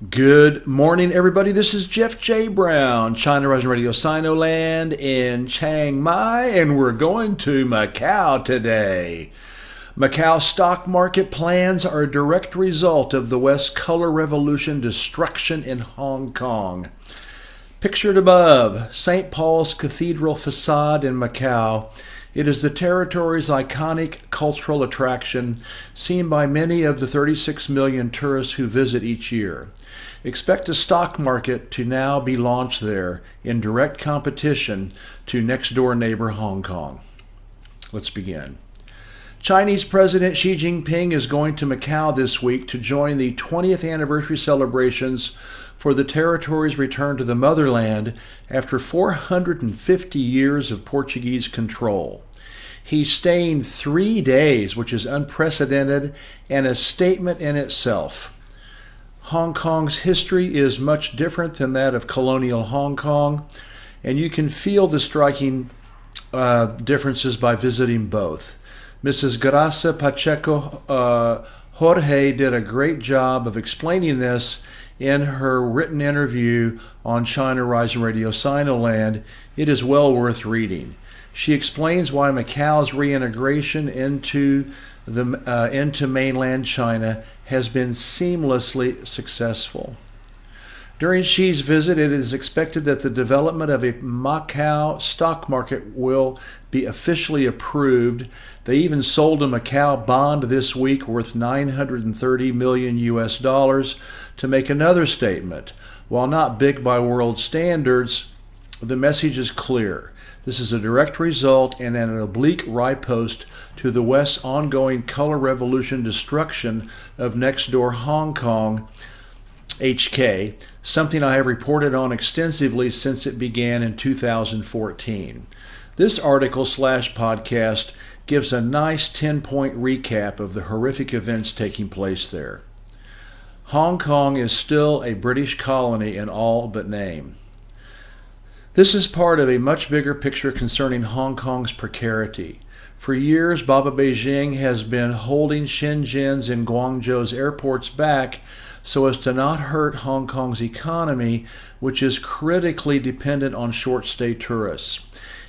Good morning, everybody. This is Jeff J. Brown, China Rising Radio Sinoland in Chiang Mai, and we're going to Macau today. Macau stock market plans are a direct result of the West's color revolution destruction in Hong Kong. Pictured above, St. Paul's Cathedral façade in Macau. It is the territory's iconic cultural attraction, seen by many of the 36 million tourists who visit each year. Expect a stock market to now be launched there in direct competition to next-door neighbor Hong Kong. Let's begin. Chinese President Xi Jinping is going to Macau this week to join the 20th anniversary celebrations for the territory's return to the motherland after 450 years of Portuguese control. He's staying 3 days, which is unprecedented and a statement in itself. Hong Kong's history is much different than that of colonial Hong Kong, and you can feel the striking differences by visiting both. Mrs. Gracia Pacheco Jorge did a great job of explaining this in her written interview on China Rising Radio Sinoland. It is well worth reading. She explains why Macau's reintegration into mainland China has been seamlessly successful. During Xi's visit, it is expected that the development of a Macau stock market will be officially approved. They even sold a Macau bond this week worth $930 million to make another statement. While not big by world standards, the message is clear. This is a direct result and an oblique riposte to the West's ongoing color revolution destruction of next-door Hong Kong, HK, something I have reported on extensively since it began in 2014. This article/podcast gives a nice 10-point recap of the horrific events taking place there. Hong Kong is still a British colony in all but name. This is part of a much bigger picture concerning Hong Kong's precarity. For years, Baba Beijing has been holding Shenzhen's and Guangzhou's airports back so as to not hurt Hong Kong's economy, which is critically dependent on short-stay tourists.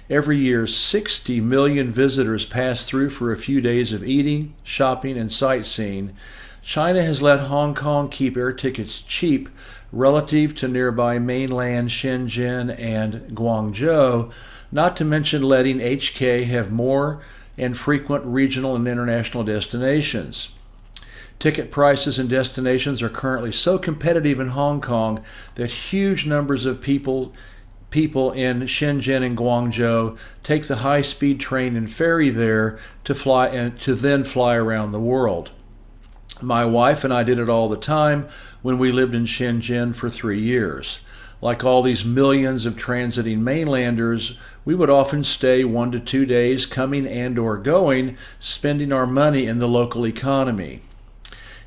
Every year, 60 million visitors pass through for a few days of eating, shopping, and sightseeing. China has let Hong Kong keep air tickets cheap relative to nearby mainland Shenzhen and Guangzhou, not to mention letting HK have more and frequent regional and international destinations. Ticket prices and destinations are currently so competitive in Hong Kong that huge numbers of people in Shenzhen and Guangzhou take the high-speed train and ferry there to fly and to then fly around the world. My wife and I did it all the time when we lived in Shenzhen for 3 years. Like all these millions of transiting mainlanders, we would often stay 1 to 2 days coming and or going, spending our money in the local economy.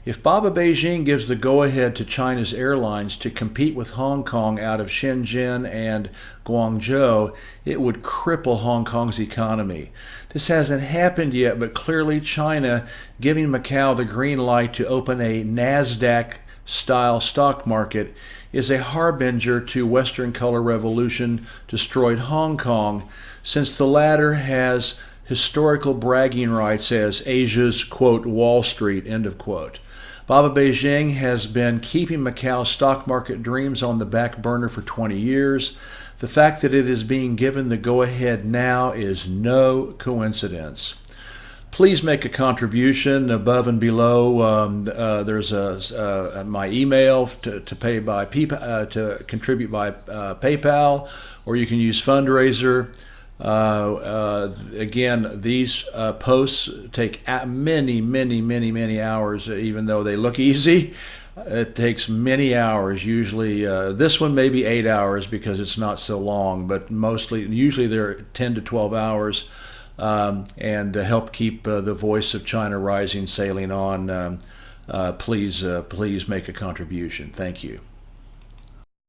If Baba Beijing gives the go-ahead to China's airlines to compete with Hong Kong out of Shenzhen and Guangzhou, it would cripple Hong Kong's economy. This hasn't happened yet, but clearly China giving Macau the green light to open a NASDAQ-style stock market is a harbinger to Western color revolution destroyed Hong Kong, since the latter has historical bragging rights as Asia's, quote, Wall Street, end of quote. Baba Beijing has been keeping Macau's stock market dreams on the back burner for 20 years. The fact that it is being given the go-ahead now is no coincidence. Please make a contribution above and below. There's my email to contribute by PayPal, or you can use Fundraiser. Again, these posts take many hours, even though they look easy. It takes many hours. Usually, this one maybe 8 hours because it's not so long, but usually they're 10 to 12 hours, and to help keep the voice of China Rising sailing on. Please make a contribution. Thank you.